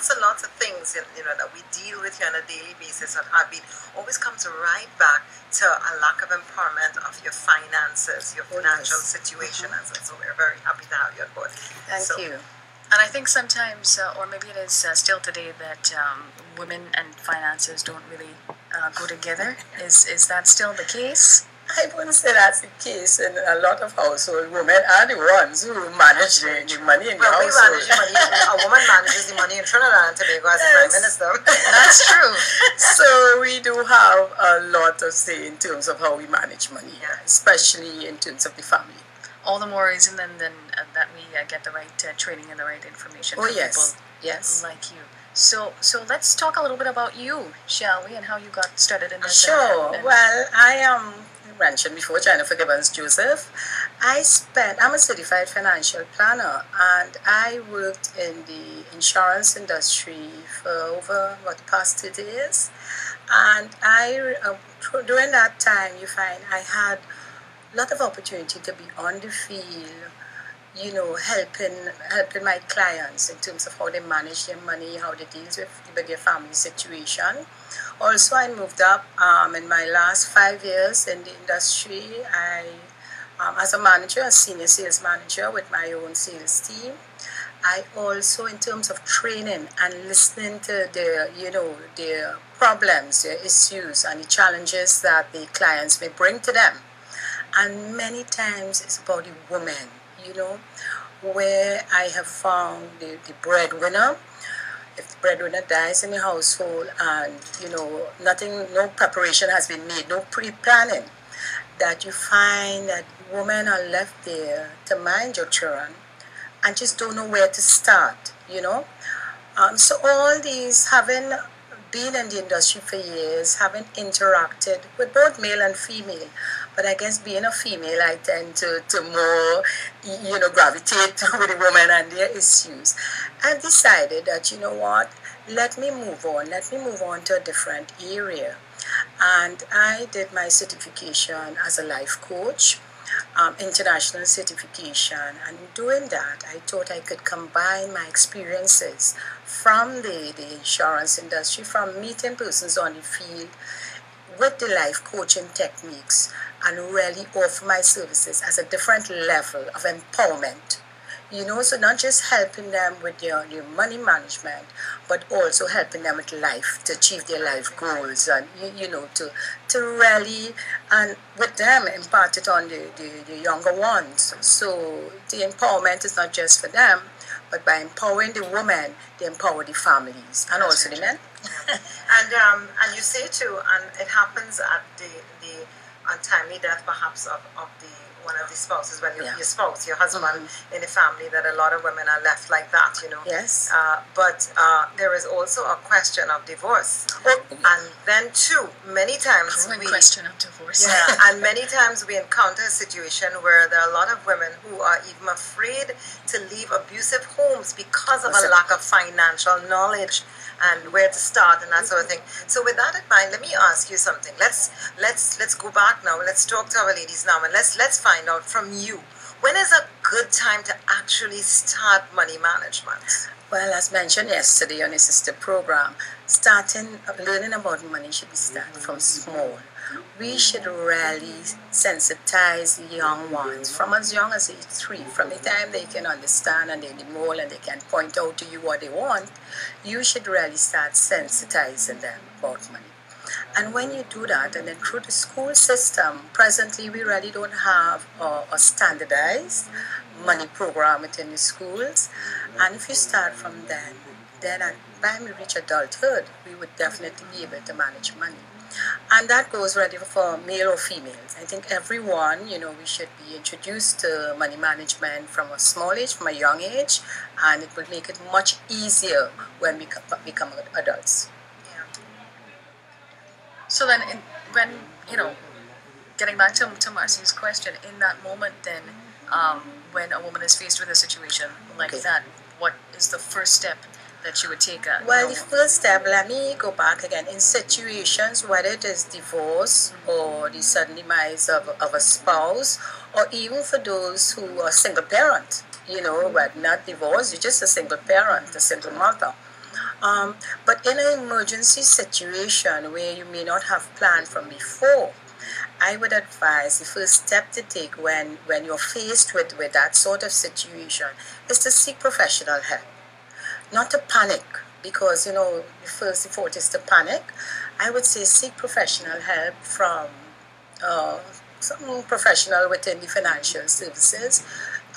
lots and lots of things, that we deal with here on a daily basis at Heartbeat always comes right back to a lack of empowerment of your finances, your financial situation. And so we're very happy to have you on board. Thank you. And I think sometimes, or maybe it is still today, that women and finances don't really go together. Is that still the case? I wouldn't say that's the case in a lot of household. Women are the ones who manage the money in the household. We manage the money. A woman manages the money in Trinidad and Tobago as the Prime Minister. That's true. So we do have a lot to say in terms of how we manage money, especially in terms of the family. All the more reason then that we get the right training and the right information for people like you. So let's talk a little bit about you, shall we, and how you got started in this. Sure. Well, I am mentioned before, Jennifer Gibbons Joseph. I'm a certified financial planner, and I worked in the insurance industry for over the past 30 years. And during that time, you find I had a lot of opportunity to be on the field, helping my clients in terms of how they manage their money, how they deal with their family situation. Also, I moved up in my last 5 years in the industry. As a manager, a senior sales manager with my own sales team. I also, in terms of training and listening to their problems, their issues, and the challenges that the clients may bring to them. And many times it's about the woman, where I have found the breadwinner. If the breadwinner dies in the household and, no preparation has been made, no pre-planning, that you find that women are left there to mind your children and just don't know where to start, So all these, having been in the industry for years, having interacted with both male and female, but I guess being a female, I tend to more, gravitate with the women and their issues. I decided that, let me move on to a different area. And I did my certification as a life coach, international certification. And in doing that, I thought I could combine my experiences from the insurance industry, from meeting persons on the field, with the life coaching techniques, and really offer my services as a different level of empowerment. So not just helping them with your money management, but also helping them with life, to achieve their life goals, and, to really, and with them, impart it on the younger ones. So the empowerment is not just for them, but by empowering the women, they empower the families, and also the men. And you say too, and it happens at the untimely death perhaps of one of the spouses, your spouse, your husband, in the family, that a lot of women are left like that, Yes. But there is also a question of divorce. And then too, many times question of divorce. Yeah, and many times we encounter a situation where there are a lot of women who are even afraid to leave abusive homes because of a lack of financial knowledge and where to start and that sort of thing. So with that in mind, let me ask you something. Let's go back now. Let's talk to our ladies now, and let's find out from you, when is a good time to actually start money management? Well, as mentioned yesterday on the sister program, learning about money should be started from small. We should really sensitize the young ones from as young as age 3. From the time they can understand and they mold and they can point out to you what they want, you should really start sensitizing them about money. And when you do that, and then through the school system, presently we really don't have a standardized money program within the schools. And if you start from then at the time we reach adulthood, we would definitely be able to manage money. And that goes whether for male or female. I think everyone, we should be introduced to money management from a small age, from a young age, and it would make it much easier when we become adults. Yeah. So then, getting back to Marcy's question, in that moment then, when a woman is faced with a situation like that, what is the first step that you would take? Well, the first step, let me go back again. In situations, whether it is divorce or the sudden demise of a spouse, or even for those who are single parent, but not divorced, you're just a single parent, a single mother. But in an emergency situation where you may not have planned from before, I would advise the first step to take when you're faced with that sort of situation is to seek professional help. Not to panic, because the first default is to panic. I would say seek professional help from some professional within the financial services,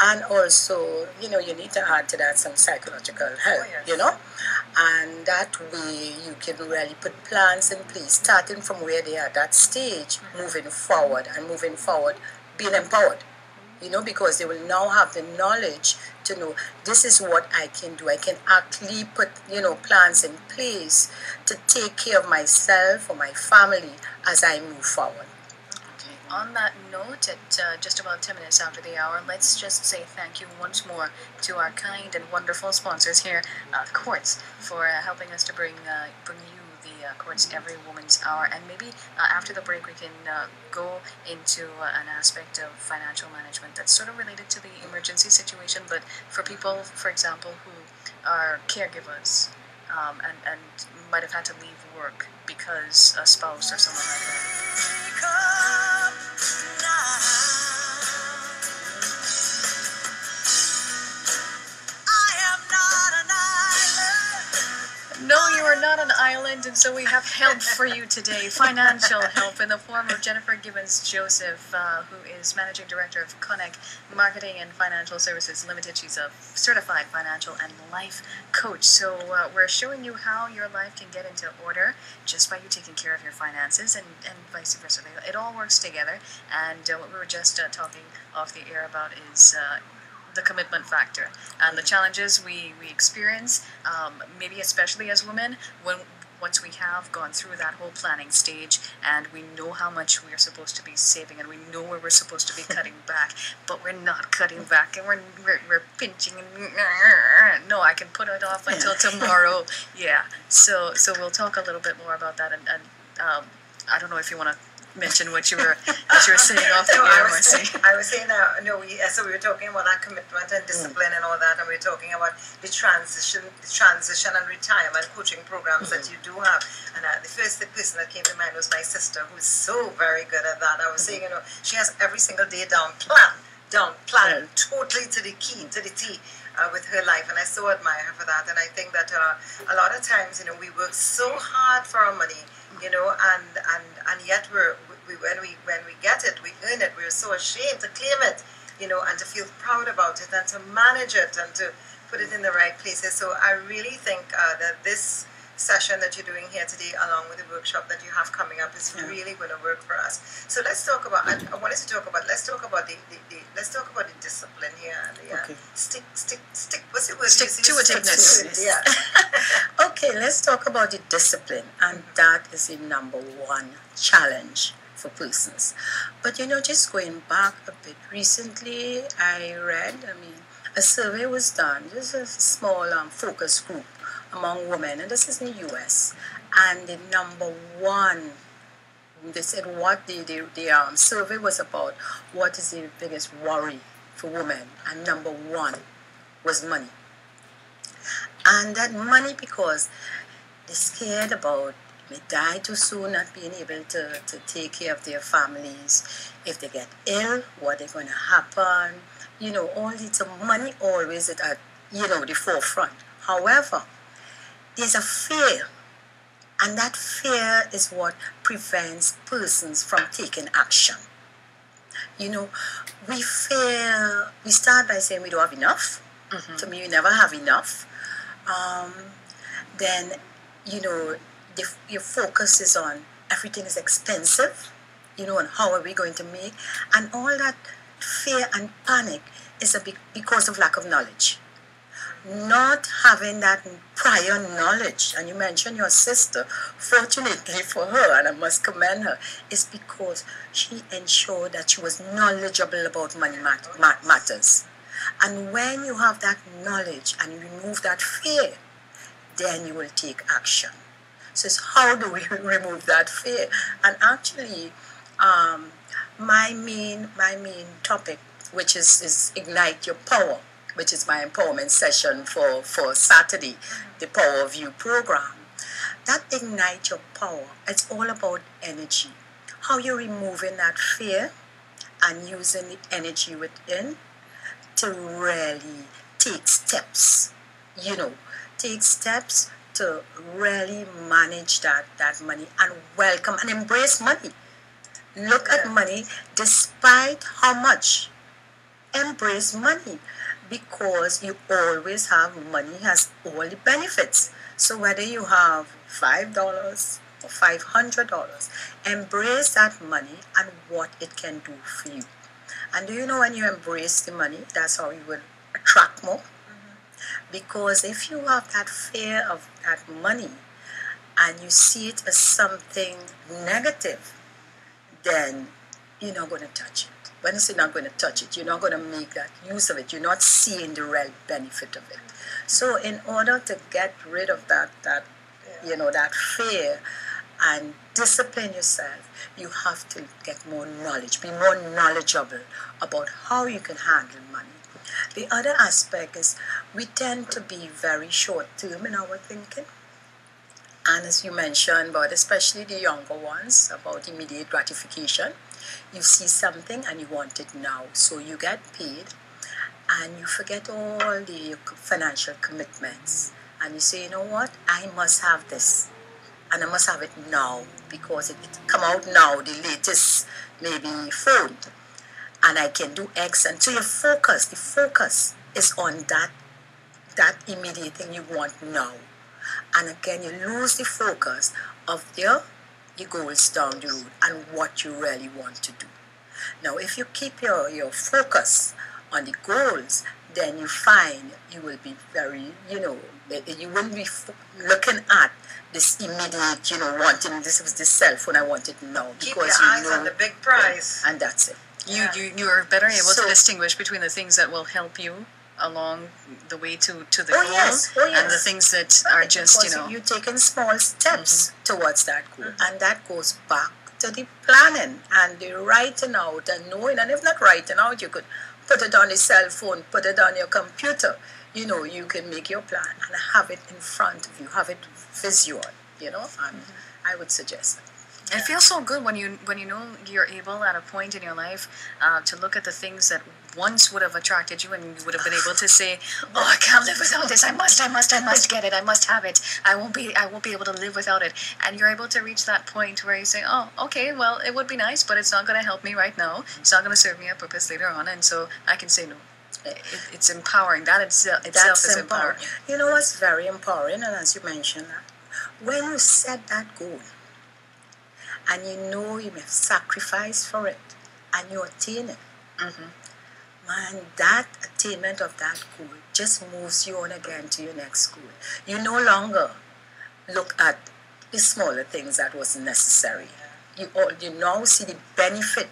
and also you need to add to that some psychological help. And that way you can really put plans in place, starting from where they are at that stage, moving forward being empowered, because they will now have the knowledge to know this is what I can do. I can actually put plans in place to take care of myself or my family as I move forward. On that note, at just about 10 minutes after the hour, let's just say thank you once more to our kind and wonderful sponsors here, the Courts, for helping us to bring you the Courts Every Woman's Hour. And maybe after the break, we can go into an aspect of financial management that's sort of related to the emergency situation, but for people, for example, who are caregivers and might have had to leave work because a spouse or someone like that. No, you are not an island, and so we have help for you today. Financial help in the form of Jennifer Gibbons-Joseph, who is Managing Director of CONEC Marketing and Financial Services Limited. She's a certified financial and life coach. So we're showing you how your life can get into order just by you taking care of your finances and vice versa. It all works together. And what we were just talking off the air about is the commitment factor and the challenges we experience, maybe especially as women, once we have gone through that whole planning stage and we know how much we are supposed to be saving and we know where we're supposed to be cutting back, but we're not cutting back and we're pinching and no, I can put it off until tomorrow. Yeah, so we'll talk a little bit more about that, and I don't know if you want to mention what you were saying off the air, Marcy. I was saying so we were talking about that commitment and discipline and all that, and we were talking about the transition and retirement coaching programs that you do have. And the first person that came to mind was my sister, who's so very good at that. I was saying, she has every single day down plan, totally to the key, to the T. With her life, and I so admire her for that. And I think that a lot of times, we work so hard for our money, and yet when we get it, we earn it. We're so ashamed to claim it, and to feel proud about it, and to manage it, and to put it in the right places. So I really think that this session that you're doing here today, along with the workshop that you have coming up, is really going to work for us. So let's talk about. I wanted to talk about. Let's talk about the discipline here. And the, stick. What's the word? Stick to it. Yeah. Okay, let's talk about the discipline, and that is the number one challenge for persons. But just going back a bit, recently I read. A survey was done. This is a small focus group among women, and this is in the US. And the number one, they said what the survey was about, what is the biggest worry for women, and number one was money. And that money, because they're scared about they die too soon, not being able to take care of their families. If they get ill, what is going to happen? All the money always at the forefront. However, there's a fear, and that fear is what prevents persons from taking action. We start by saying we don't have enough. To me, we never have enough. Then, your focus is on everything is expensive, and how are we going to make, and all that fear and panic is because of lack of knowledge. Not having that prior knowledge, and you mentioned your sister, fortunately for her, and I must commend her, is because she ensured that she was knowledgeable about money matters. And when you have that knowledge and you remove that fear, then you will take action. So it's how do we remove that fear? And actually, my main topic, which is ignite your power, which is my empowerment session for Saturday, the Power of You program. That ignite your power. It's all about energy. How you're removing that fear and using the energy within to really take steps. Take steps to really manage that money and welcome and embrace money. Look at money despite how much. Embrace money because you always have money has all the benefits. So whether you have $5 or $500, embrace that money and what it can do for you. And do you know when you embrace the money, that's how you will attract more? Because if you have that fear of that money and you see it as something negative, then you're not going to touch it. When you say not going to touch it, you're not going to make that use of it. You're not seeing the real benefit of it. So in order to get rid of that fear and discipline yourself, you have to get more knowledge, be more knowledgeable about how you can handle money. The other aspect is we tend to be very short-term in our thinking. And as you mentioned, but especially the younger ones, about immediate gratification. You see something and you want it now. So you get paid and you forget all the financial commitments. And you say, you know what, I must have this. And I must have it now because it come out now, the latest maybe phone. And I can do X. And so the focus is on that immediate thing you want now. And again, you lose the focus of your goals down the road and what you really want to do. Now, if you keep your focus on the goals, then you find you will be very, you won't be looking at this immediate, wanting this cell phone, I want it now. Keep your eyes on the big prize. And that's it. You are better able to distinguish between the things that will help you along the way to the goal and the things that are just, you're taking small steps towards that goal. And that goes back to the planning and the writing out and knowing. And if not writing out, you could put it on the cell phone, put it on your computer. You can make your plan and have it in front of you, have it visual, and I would suggest that. It feels so good when you know you're able at a point in your life to look at the things that once would have attracted you and you would have been able to say, oh, I can't live without this. I must get it. I must have it. I won't be able to live without it. And you're able to reach that point where you say, oh, okay, well, it would be nice, but it's not going to help me right now. It's not going to serve me a purpose later on. And so I can say no. It's empowering. That itself is empowering. You know what's very empowering, and as you mentioned, when you set that goal, and you know you may sacrifice for it, and you attain it, man, that attainment of that goal just moves you on again to your next goal. You no longer look at the smaller things that wasn't necessary. You now see the benefit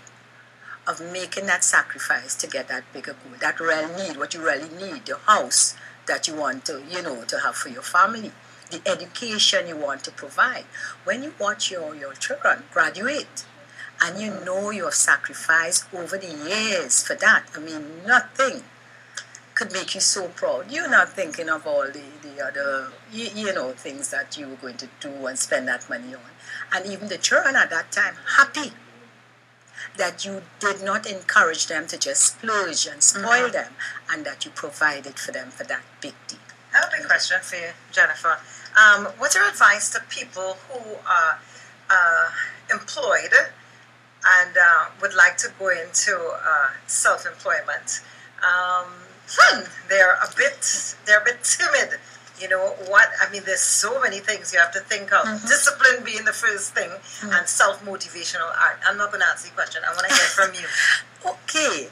of making that sacrifice to get that bigger goal, that real need, what you really need, your house that you want to, to have for your family, the education you want to provide. When you watch your children graduate and you know you have sacrificed over the years for that, I mean, nothing could make you so proud. You're not thinking of all the other, things that you were going to do and spend that money on. And even the children at that time, happy that you did not encourage them to just splurge and spoil them, and that you provided for them for that big deal. I have a big question for you, Jennifer. What's your advice to people who are employed and would like to go into self-employment? They're a bit timid. There's so many things you have to think of. Discipline being the first thing, and self-motivational art. I'm not going to answer the question. I want to hear from you. Okay.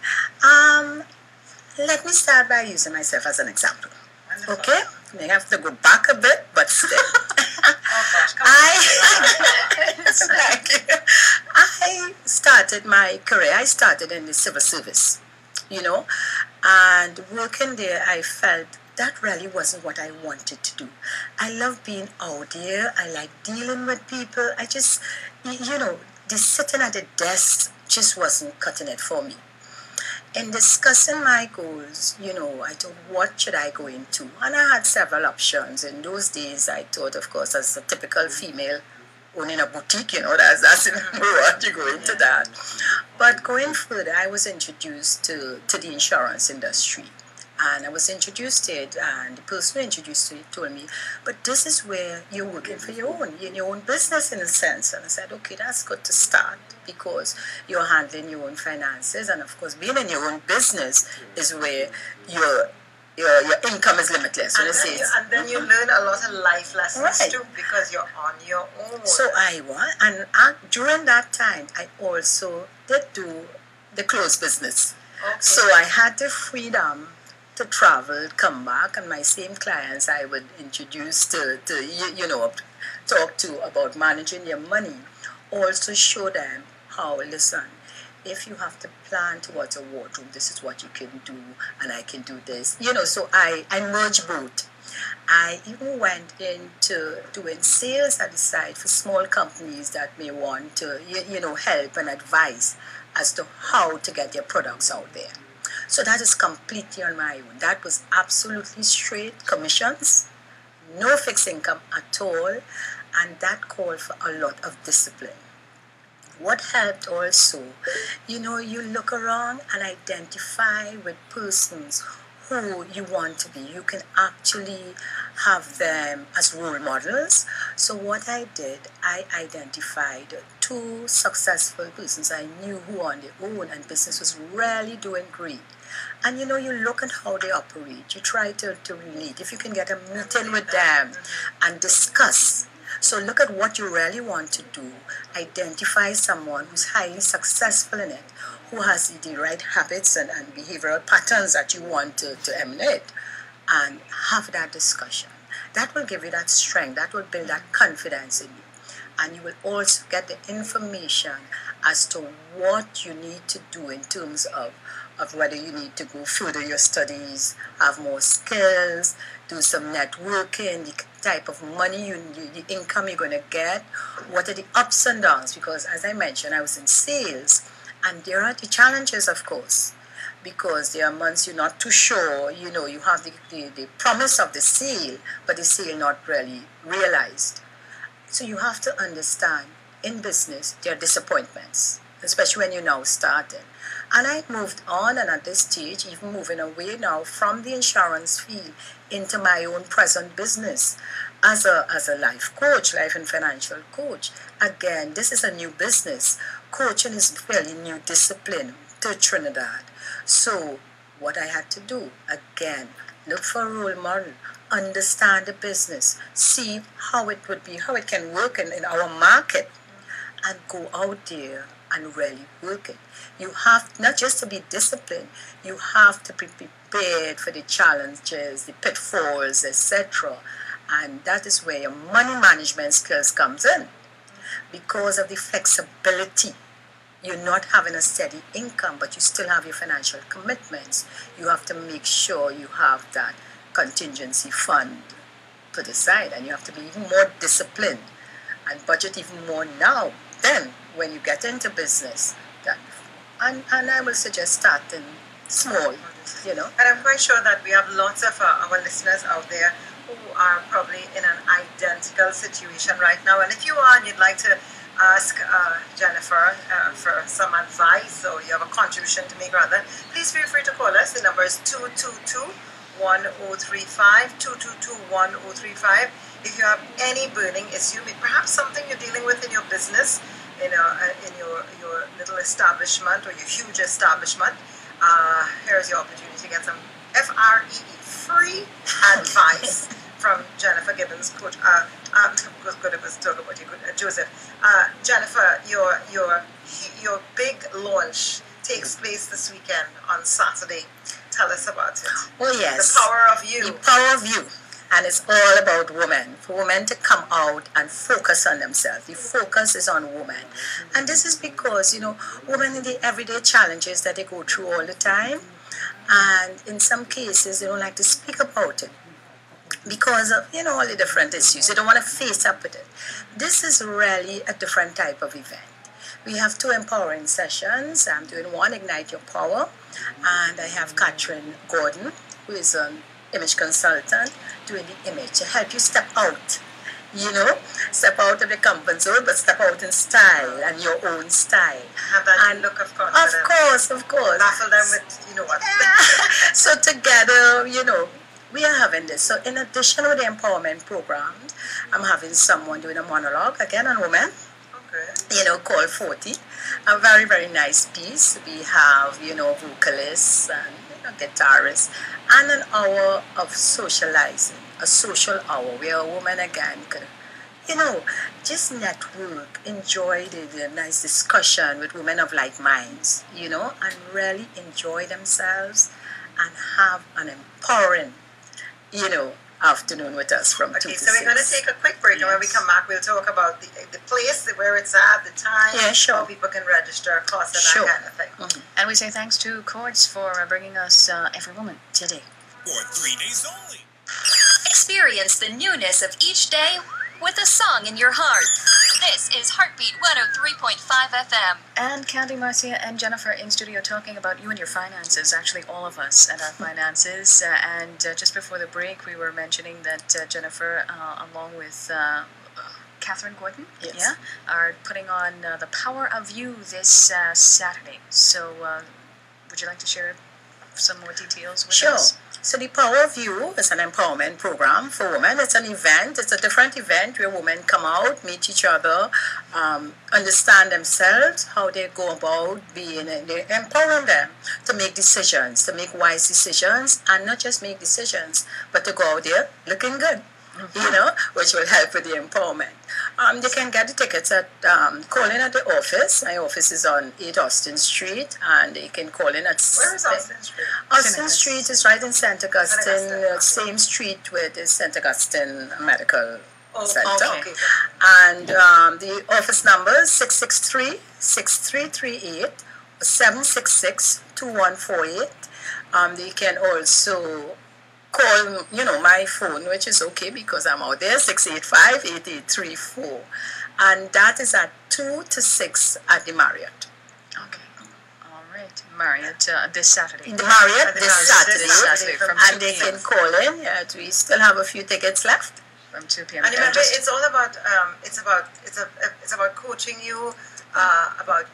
Let me start by using myself as an example. Wonderful. Okay? May have to go back a bit, but still. I started my career. I started in the civil service, and working there, I felt that really wasn't what I wanted to do. I love being out there. I like dealing with people. I just, just sitting at a desk just wasn't cutting it for me. In discussing my goals, I thought, what should I go into? And I had several options. In those days, I thought, of course, as a typical female owning a boutique, that's what you go into that. But going further, I was introduced to the insurance industry. And I was introduced to it, and the person who introduced to it told me, but this is where you're working for your own business in a sense. And I said, okay, that's good to start because you're handling your own finances. And of course, being in your own business is where your income is limitless. And then you learn a lot of life lessons too because you're on your own. So during that time, I also did do the clothes business. Okay. So I had the freedom to travel, come back, and my same clients I would introduce to talk to about managing their money. Also show them how, listen, if you have to plan towards a wardrobe, this is what you can do, and I can do this. So I merge both. I even went into doing sales at the side for small companies that may want to, help and advise as to how to get their products out there. So that is completely on my own. That was absolutely straight commissions, no fixed income at all, and that called for a lot of discipline. What helped also, you look around and identify with persons who you want to be. You can actually have them as role models. So what I did, I identified 2 successful persons I knew who on their own and business was really doing great. And you look at how they operate. You try to relate. If you can get a meeting with them and discuss. So look at what you really want to do. Identify someone who's highly successful in it, who has the right habits and behavioral patterns that you want to emanate, and have that discussion. That will give you that strength. That will build that confidence in you. And you will also get the information as to what you need to do in terms of whether you need to go further your studies, have more skills, do some networking, the type of money, the income you're going to get, what are the ups and downs, because as I mentioned, I was in sales, and there are the challenges, of course, because there are months you're not too sure, you have the promise of the sale, but the sale not really realized. So you have to understand, in business, there are disappointments, especially when you're now starting. And I moved on, and at this stage, even moving away now from the insurance field into my own present business as a life coach, life and financial coach. Again, this is a new business. Coaching is a fairly new discipline to Trinidad. So what I had to do, again, look for a role model, understand the business, see how it would be, how it can work in our market, and go out there and really work it. You have not just to be disciplined, you have to be prepared for the challenges, the pitfalls, etc. And that is where your money management skills comes in. Because of the flexibility, you're not having a steady income, but you still have your financial commitments. You have to make sure you have that contingency fund put aside, and you have to be even more disciplined and budget even more now than when you get into business. And I will suggest starting small, And I'm quite sure that we have lots of our listeners out there who are probably in an identical situation right now. And if you are and you'd like to ask Jennifer for some advice, or you have a contribution to make rather, please feel free to call us. The number is 222-1035, 222-1035. If you have any burning issue, perhaps something you're dealing with in your business, in your little establishment or your huge establishment, here's your opportunity to get some free advice from Jennifer Gibbons, coach. Good, it was talking about you, Joseph. Jennifer, your big launch takes place this weekend on Saturday. Tell us about it. Oh yes, the power of you. The power of you. And it's all about women, for women to come out and focus on themselves. The focus is on women. And this is because, women in the everyday challenges that they go through all the time. And in some cases, they don't like to speak about it because of, all the different issues. They don't want to face up with it. This is really a different type of event We have 2 empowering sessions. I'm doing one, Ignite Your Power, and I have Catherine Gordon, who is an image consultant, doing the image to help you step out. Step out of the comfort zone, but step out in style and your own style. Have that look of confidence. Of course. Baffle them with, what. So together, we are having this. So in addition with the empowerment program, I'm having someone doing a monologue, again on women. Okay. Called 40. A very, very nice piece. We have, vocalists and guitarists, and an hour of socializing, a social hour where a woman again could, just network, enjoy the nice discussion with women of like minds, and really enjoy themselves and have an empowering, afternoon with us from 2 to 6. So we're going to take a quick break, and when we come back, we'll talk about the place, where it's at, the time, how people can register, cost, and that kind of thing. Mm-hmm. And we say thanks to Chords for bringing us Every Woman today. For 3 days only. Experience the newness of each day with a song in your heart. This is Heartbeat 103.5 FM. And Candy, Marcia, and Jennifer in studio talking about you and your finances, actually all of us and our finances. And just before the break, we were mentioning that Jennifer, along with Catherine Gordon, are putting on The Power of You this Saturday. So would you like to share some more details with us? So the Power of You is an empowerment program for women. It's an event. It's a different event where women come out, meet each other, understand themselves, how they go about being, they empowering them to make decisions, to make wise decisions, and not just make decisions, but to go out there looking good. Which will help with the empowerment. They can get the tickets at call in at the office. My office is on 8 Austin Street, and they can call in at... Where is Austin Street? Austin Street is right in St. Augustine, same street with the St. Augustine Medical Center. Okay. And the office number is 663-6338 or 766-2148. They can also call, my phone, which is okay because I'm out there, 685-8834. And that is at 2 to 6 at the Marriott. Okay. All right. Marriott this Saturday. The Marriott this Saturday from 2 and they can call in. We still have a few tickets left. From 2 p.m. And remember, it's all about, it's about coaching you, about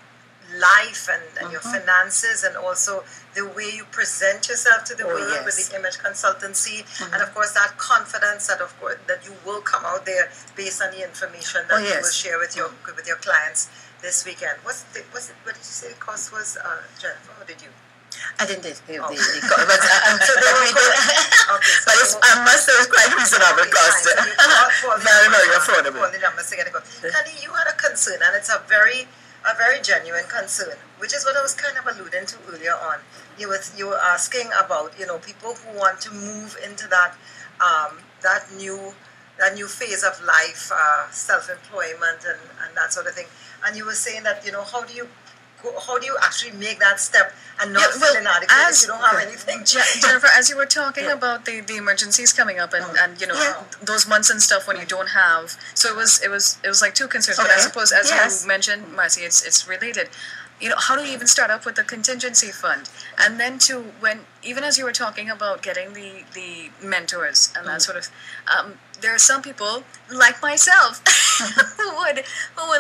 life and your finances, and also the way you present yourself to the world with the image consultancy, and of course that confidence that that you will come out there based on the information that you will share with your clients this weekend. What did you say the cost was, Jennifer? Or did you? I didn't give the cost, but I must say it's quite reasonable cost. Very, very affordable. Candy, you had a concern, and it's a very genuine concern, which is what I was kind of alluding to earlier on. You were asking about people who want to move into that new phase of life, self-employment and that sort of thing. And you were saying that how do you actually make that step and not feel inadequate if you don't have anything? Jennifer, as you were talking about the emergencies coming up and those months and stuff when you don't have, so it was like two concerns. But I suppose as you mentioned, Marcy, it's related. How do you even start up with the contingency fund? And then even as you were talking about getting the mentors and that sort of, there are some people like myself who would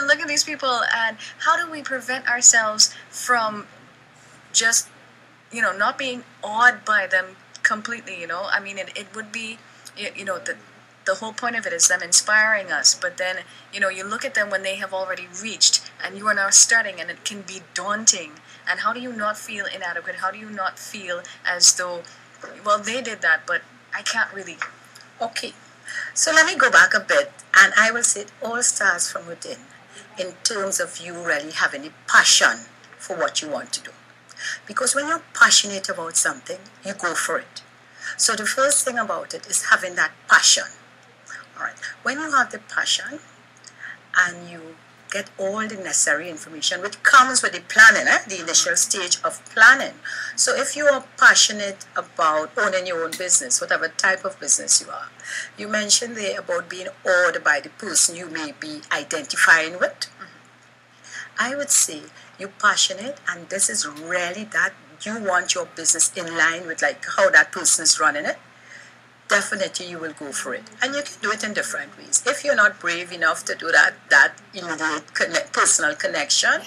look at these people and how do we prevent ourselves from just, not being awed by them completely, I mean, it would be, the whole point of it is them inspiring us, but then, you look at them when they have already reached and you are now starting and it can be daunting. And how do you not feel inadequate? How do you not feel as though, well, they did that, but I can't really? Okay. So let me go back a bit, and I will say it all starts from within in terms of you really having a passion for what you want to do. Because when you're passionate about something, you go for it. So the first thing about it is having that passion. All right. When you have the passion and you get all the necessary information, which comes with the planning, the initial stage of planning. So if you are passionate about owning your own business, whatever type of business you are, you mentioned there about being awed by the person you may be identifying with. I would say you're passionate, and this is really that you want your business in line with like how that person is running it. Definitely you will go for it, and you can do it in different ways. If you're not brave enough to do that immediate personal connection,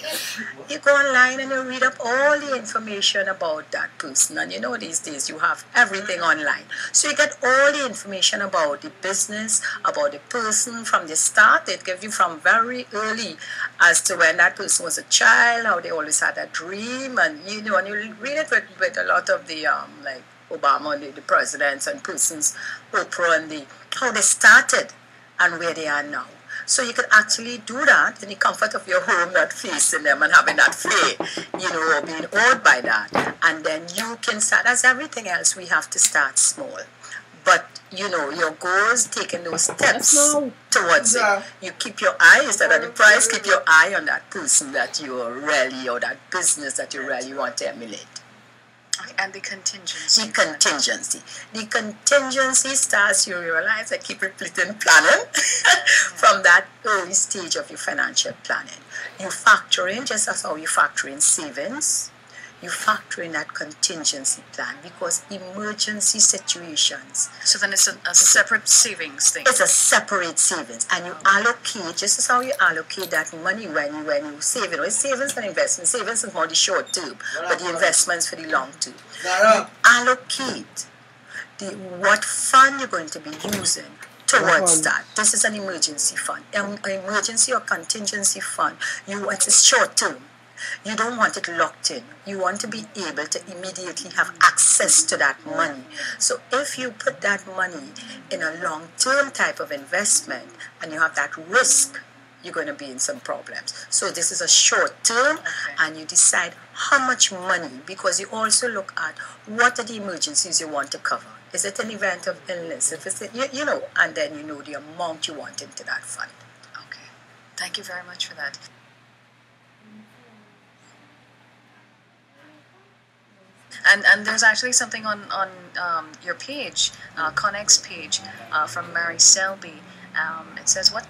you go online and you read up all the information about that person. And you know these days you have everything online, so you get all the information about the business, about the person from the start. They give you from very early as to when that person was a child, how they always had a dream, and you know, and you read it with a lot of the like Obama and the presidents and persons, Oprah and how they started and where they are now. So you could actually do that in the comfort of your home, not facing them and having that fear, you know, or being awed by that. And then you can start, as everything else, we have to start small. But, you know, your goals, taking those steps towards it. You keep your eye, instead of the price, keep your eye on that person that you're really, or that business that you really want to emulate. And the contingency. The contingency starts, you realize, I keep repeating planning from that early stage of your financial planning. You factor in, just as how you factor in savings, you factor in that contingency plan, because emergency situations. So then it's a separate savings thing. It's a separate savings, and you allocate, just as how you allocate that money when you save it. It's savings and investment. Savings is more the short term, but the investments for the long term. You allocate what fund you're going to be using towards that. This is an emergency fund, an emergency or contingency fund. It's a short term. You don't want it locked in. You want to be able to immediately have access to that money. So if you put that money in a long-term type of investment and you have that risk, you're going to be in some problems. So this is a short term, and you decide how much money, because you also look at what are the emergencies you want to cover. Is it an event of illness? If it's, you know, and then you know the amount you want into that fund. Okay. Thank you very much for that. And there's actually something on your page, CONEC's page, from Mary Selby. It says, what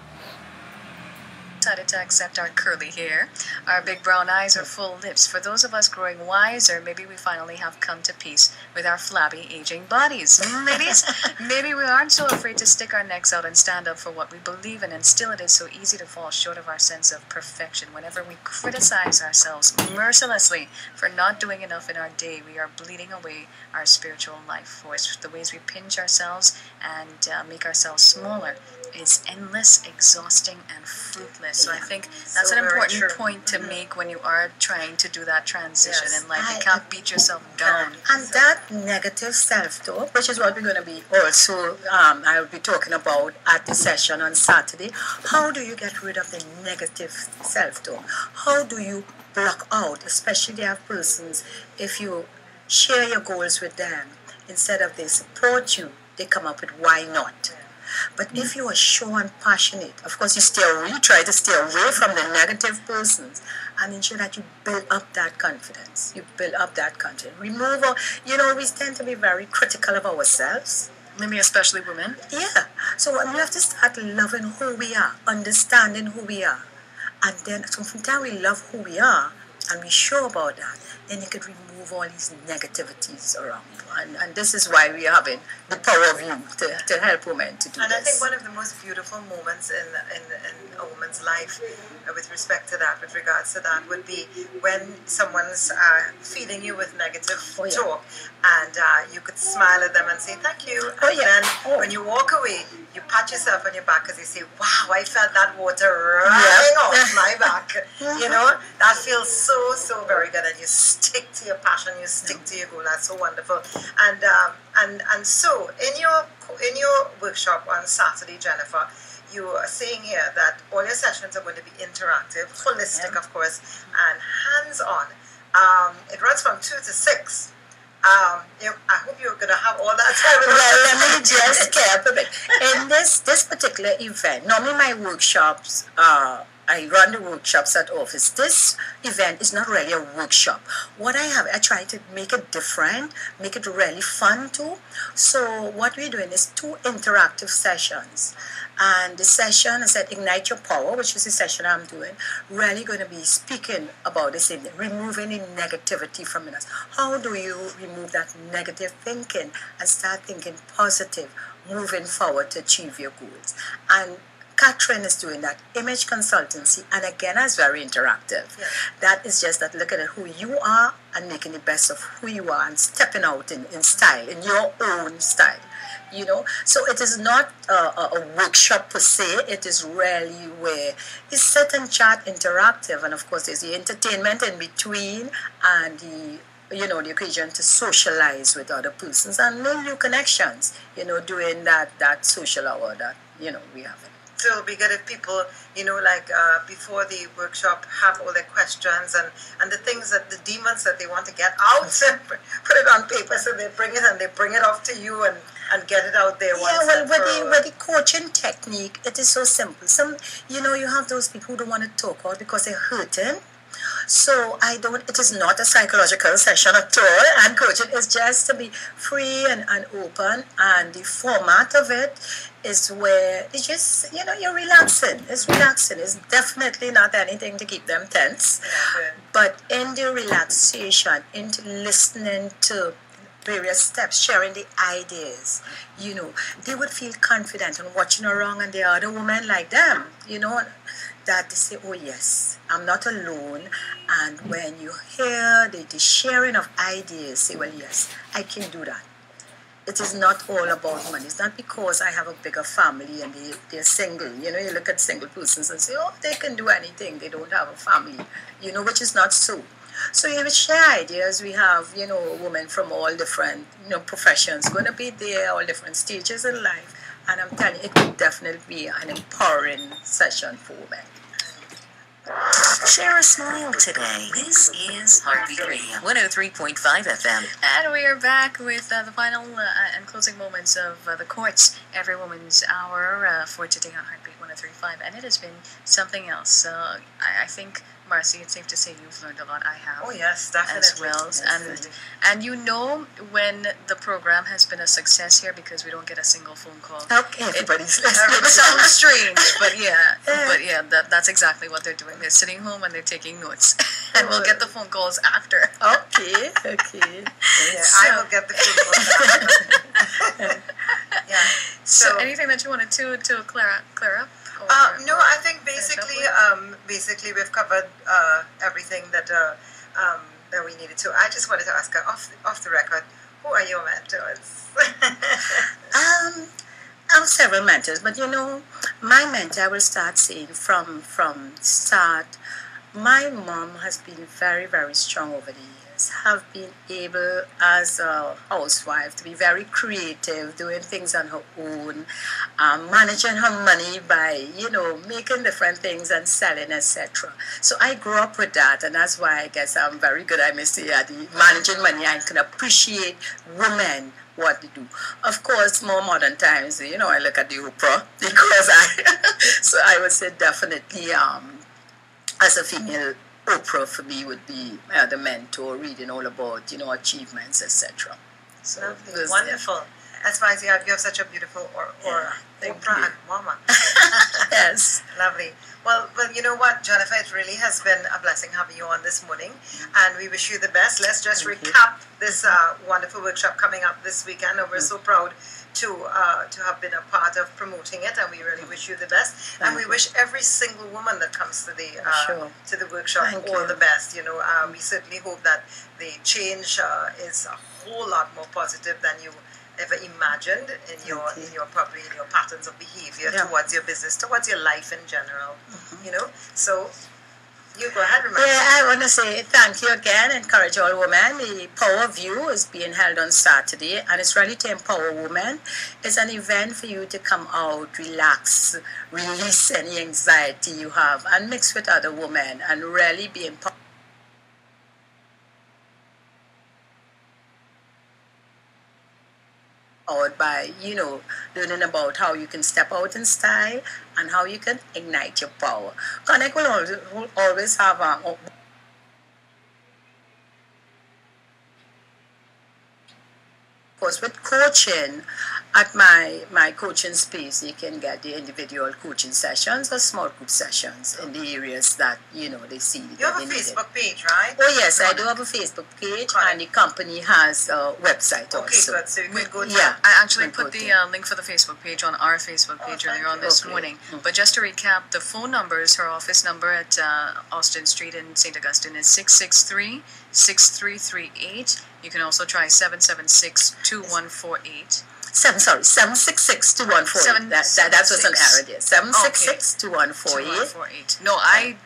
decided to accept our curly hair, our big brown eyes, or full lips. For those of us growing wiser, maybe we finally have come to peace with our flabby, aging bodies. Ladies, maybe we aren't so afraid to stick our necks out and stand up for what we believe in, and still it is so easy to fall short of our sense of perfection. Whenever we criticize ourselves mercilessly for not doing enough in our day, we are bleeding away our spiritual life force. The ways we pinch ourselves and make ourselves smaller is endless, exhausting, and fruitless. So I think that's an important point to make when you are trying to do that transition in life. You can't beat yourself down. And that negative self-talk, which is what we're going to be also, I'll be talking about at the session on Saturday. How do you get rid of the negative self-talk? How do you block out, especially there are persons, if you share your goals with them, instead of they support you, they come up with why not. But if you are sure and passionate, of course you try to stay away from the negative persons and ensure that you build up that confidence. You build up that confidence. Remove all, you know, we tend to be very critical of ourselves. Maybe especially women. Yeah. So we have to start loving who we are, understanding who we are. And then from the time we love who we are and we're sure about that, then you could remove all these negativities around you. And this is why we are having the power of you to help women to do and this. I think one of the most beautiful moments in a woman's life with respect to that, with regards to that, would be when someone's feeding you with negative talk, and you could smile at them and say thank you, and then when you walk away, you pat yourself on your back because you say, wow, I felt that water running off my back. You know, that feels so very good, and you stick to your passion, you stick to your goal. That's so wonderful. And so in your workshop on Saturday, Jennifer, you are saying here that all your sessions are going to be interactive, holistic, of course, and hands-on. It runs from 2 to 6. I hope you're going to have all that time. Well, let me just care a bit. In this particular event, normally my workshops, I run the workshops at office. This event is not really a workshop. What I try to make it different, make it really fun too. So what we're doing is 2 interactive sessions. And the session, I said, Ignite Your Power, which is the session I'm doing, really going to be speaking about this, removing the negativity from us. How do you remove that negative thinking and start thinking positive, moving forward to achieve your goals? And Catherine is doing that image consultancy, and again, it's very interactive. Yeah. That is just that looking at who you are and making the best of who you are and stepping out in style, in your own style. You know, so it is not a workshop per se. It is really where it's sit and chat, interactive, and of course there's the entertainment in between and the occasion to socialize with other persons and make new connections. Doing that social hour that we have. So it'll be good if people, before the workshop have all their questions and the things that the demons that they want to get out, put it on paper so they bring it and they bring it off to you and get it out there. With the coaching technique, it is so simple. You have those people who don't want to talk out because they're hurting. So it is not a psychological session at all, and coaching is just to be free and open, and the format of it is where it's just, you're relaxing. It's relaxing. It's definitely not anything to keep them tense, but in the relaxation, into listening to various steps, sharing the ideas, they would feel confident and watching around and the other women like them, that they say, oh yes, I'm not alone. And when you hear the sharing of ideas, say, well, yes, I can do that. It is not all about money. It's not because I have a bigger family and they're single. You look at single persons and say, oh, they can do anything. They don't have a family, which is not so. So you will share ideas. We have, women from all different, professions going to be there, all different stages in life. And I'm telling you, it could definitely be an empowering session for women. Share a smile today. This is Heartbeat Radio, 103.5 FM. And we are back with the final and closing moments of the Courts Every Woman's Hour for today on Heartbeat 103.5. And it has been something else. I think, Marcy, it's safe to say you've learned a lot. I have. Oh, yes, definitely. As well. And when the program has been a success here because we don't get a single phone call. Okay, everybody's listening. It sounds strange, but yeah, that's exactly what they're doing. They're sitting home and they're taking notes. And we'll get the phone calls after. Okay. Yeah, I will get the phone calls after. Yeah. So anything that you wanted to clear up? No, I think basically we've covered everything that we needed to. I just wanted to ask her off the record, who are your mentors? I have several mentors, but my mentor, I will start saying from start. My mom has been very, very strong over the years, have been able as a housewife to be very creative, doing things on her own, managing her money by, making different things and selling, etc. So I grew up with that, and that's why I guess I'm very good, I may say, at the managing money. I can appreciate women, what they do. Of course, more modern times, I look at the Oprah, because so I would say definitely, as a female, Oprah for me would be the mentor, reading all about, achievements, etc. So lovely. Wonderful. That's why you have such a beautiful aura. Oprah and Mama. Yes. Lovely. Well, you know what, Jennifer, it really has been a blessing having you on this morning, and we wish you the best. Let's just recap this wonderful workshop coming up this weekend, and we're so proud to have been a part of promoting it, and we really wish you the best. And we wish every single woman that comes to the workshop all the best. We certainly hope that the change is a whole lot more positive than you ever imagined in your patterns of behavior towards your business, towards your life in general. So you go ahead, remember. Yeah, I want to say thank you again. Encourage all women. The Power View is being held on Saturday, and it's really to empower women. It's an event for you to come out, relax, release any anxiety you have, and mix with other women and really be empowered. empowered by, learning about how you can step out in style and how you can ignite your power. Connect will always have a course, with coaching, at my coaching space, you can get the individual coaching sessions or small group sessions in the areas that, they see. You have a Facebook page, right? Oh, yes, I do have a Facebook page, and the company has a website also. Okay, good. So you can go to I actually put the link for the Facebook page on our Facebook page earlier on this morning. But just to recap, the phone numbers, her office number at Austin Street in St. Augustine is 663-6338. You can also try 776-2148. 766-2148. That was an error there. 766-2148. No, I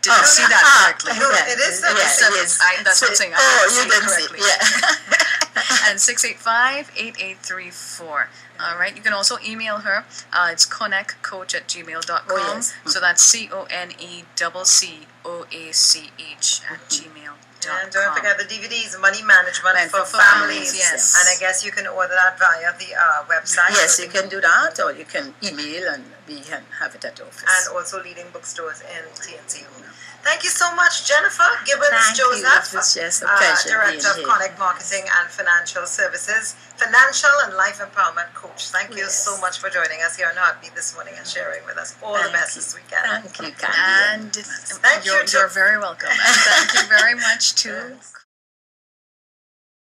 didn't see that correctly. No, it is. That's what I'm saying. I didn't see it correctly. Yeah. And 685-8834. All right. You can also email her. It's coneccoach@gmail.com. Oh, yes. So that's CONECCOACH@gmail.com. And don't forget the DVDs, Money Management for Families. Yes. And I guess you can order that via the website. Yes, you can do that, or you can email and we can have it at the office. And also leading bookstores in TNT. Thank you so much, Jennifer Gibbons-Joseph, It was just a pleasure Director of being here. CONEC Marketing and Financial Services, Financial and Life Empowerment Coach. Thank you so much for joining us here on Heartbeat this morning and sharing with us all the best this weekend. Thank you, Candy. And you're very welcome. And thank you very much to